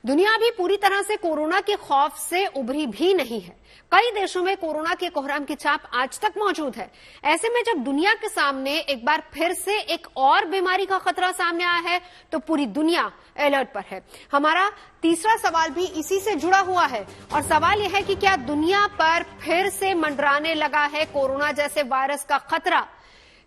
दुनिया भी पूरी तरह से कोरोना के खौफ से उभरी भी नहीं है। कई देशों में कोरोना के कोहराम की छाप आज तक मौजूद है। ऐसे में जब दुनिया के सामने एक बार फिर से एक और बीमारी का खतरा सामने आया है तो पूरी दुनिया अलर्ट पर है। हमारा तीसरा सवाल भी इसी से जुड़ा हुआ है और सवाल यह है कि क्या दुनिया पर फिर से मंडराने लगा है कोरोना जैसे वायरस का खतरा।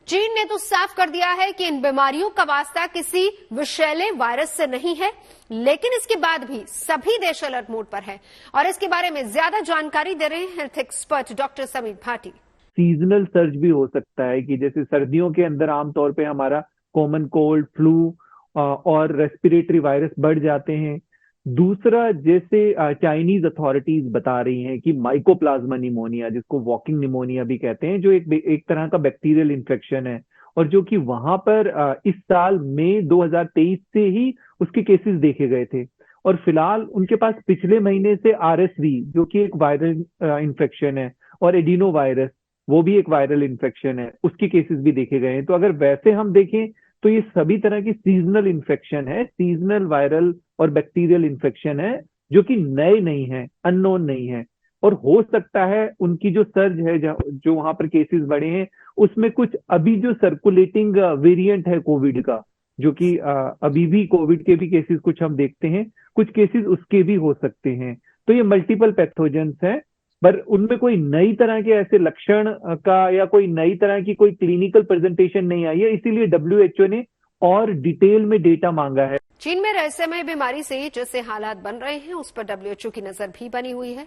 चीन ने तो साफ कर दिया है कि इन बीमारियों का वास्ता किसी विषैले वायरस से नहीं है, लेकिन इसके बाद भी सभी देश अलर्ट मोड पर हैं और इसके बारे में ज्यादा जानकारी दे रहे हैं health expert doctor Sameer Bhati. Seasonal surge भी हो सकता है कि जैसे सर्दियों के अंदर आमतौर पे हमारा कॉमन कोल्ड, फ्लू और रेस्पिरेटरी वायरस बढ़ जाते हैं। दूसरा, जैसे चाइनीज अथॉरिटीज बता रही हैं कि माइकोप्लाज्मा निमोनिया, जिसको वॉकिंग निमोनिया भी कहते हैं, जो एक तरह का बैक्टीरियल इन्फेक्शन है और जो कि वहां पर इस साल मई 2023 से ही उसके केसेस देखे गए थे और फिलहाल उनके पास पिछले महीने से आरएसवी, जो कि एक वायरल इन्फेक्शन है, और एडिनो वायरस, वो भी एक वायरल इन्फेक्शन है, उसके केसेस भी देखे गए हैं। तो अगर वैसे हम देखें तो ये सभी तरह की सीजनल इन्फेक्शन है, सीजनल वायरल और बैक्टीरियल इन्फेक्शन है, जो कि नए नहीं है, अननोन नहीं है। और हो सकता है उनकी जो सर्ज है, जो वहां पर केसेस बढ़े हैं, उसमें कुछ अभी जो सर्कुलेटिंग वेरिएंट है कोविड का, जो कि अभी भी कोविड के भी केसेस कुछ हम देखते हैं, कुछ केसेस उसके भी हो सकते हैं। तो ये मल्टीपल पैथोजेंस हैं, पर उनमें कोई नई तरह के ऐसे लक्षण का या कोई नई तरह की कोई क्लिनिकल प्रेजेंटेशन नहीं आई है, इसीलिए डब्ल्यूएचओ ने और डिटेल में डेटा मांगा है। चीन में रहस्यमय बीमारी से जैसे हालात बन रहे हैं, उस पर डब्ल्यूएचओ की नजर भी बनी हुई है।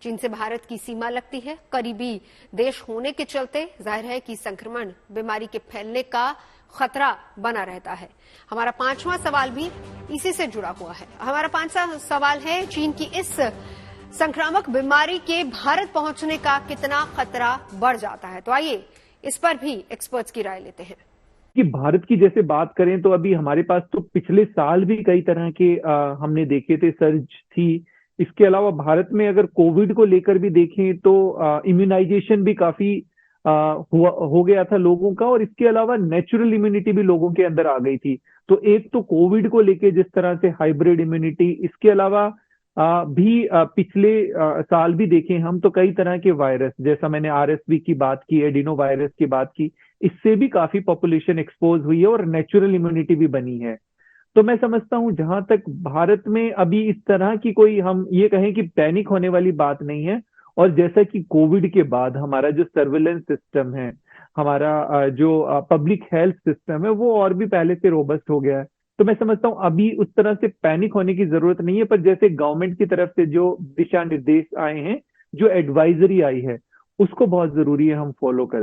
चीन से भारत की सीमा लगती है, करीबी देश होने के चलते जाहिर है कि संक्रमण बीमारी के फैलने का खतरा बना रहता है। हमारा पांचवा सवाल भी इसी से जुड़ा हुआ है। हमारा पांचवा सवाल है, चीन की इस संक्रामक बीमारी के भारत पहुंचने का कितना खतरा बढ़ जाता है। तो आइए इस पर भी एक्सपर्ट्स की राय लेते हैं। कि भारत की जैसे बात करें तो अभी हमारे पास तो पिछले साल भी कई तरह के हमने देखे थे, सर्ज थी। इसके अलावा भारत में अगर कोविड को लेकर भी देखें तो इम्यूनाइजेशन भी काफी हो गया था लोगों का, और इसके अलावा नेचुरल इम्यूनिटी भी लोगों के अंदर आ गई थी। तो एक तो कोविड को लेके जिस तरह से हाइब्रिड इम्यूनिटी, इसके अलावा भी पिछले साल भी देखें हम तो कई तरह के वायरस, जैसा मैंने आरएसवी की बात की, एडिनो वायरस की बात की, इससे भी काफी पॉपुलेशन एक्सपोज हुई है और नेचुरल इम्यूनिटी भी बनी है। तो मैं समझता हूं जहां तक भारत में अभी इस तरह की कोई हम ये कहें कि पैनिक होने वाली बात नहीं है। और जैसा कि कोविड के बाद हमारा जो सर्विलेंस सिस्टम है, हमारा जो पब्लिक हेल्थ सिस्टम है, वो और भी पहले से रोबस्ट हो गया है। तो मैं समझता हूँ अभी उस तरह से पैनिक होने की जरूरत नहीं है। पर जैसे गवर्नमेंट की तरफ से जो दिशा निर्देश आए हैं, जो एडवाइजरी आई है, उसको बहुत जरूरी है हम फॉलो करें।